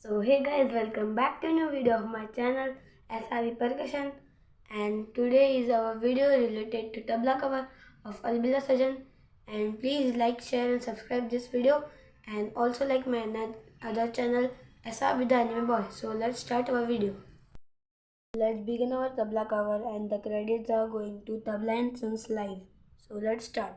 So hey guys, welcome back to a new video of my channel SRV Percussion, and today is our video related to tabla cover of Albila Sajan. And please like, share and subscribe this video, and also like my other channel SRV the Anime Boy. So let's start our video. Let's begin our tabla cover, and the credits are going to Tabla and Sons Live. So let's start.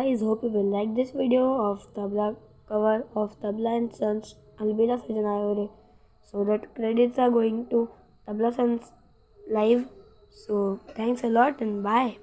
guys, hope you will like this video of tabla cover of Tabla and Sons Albila Sajan Ayore. So that credits are going to Tabla Sons live. So thanks a lot and bye.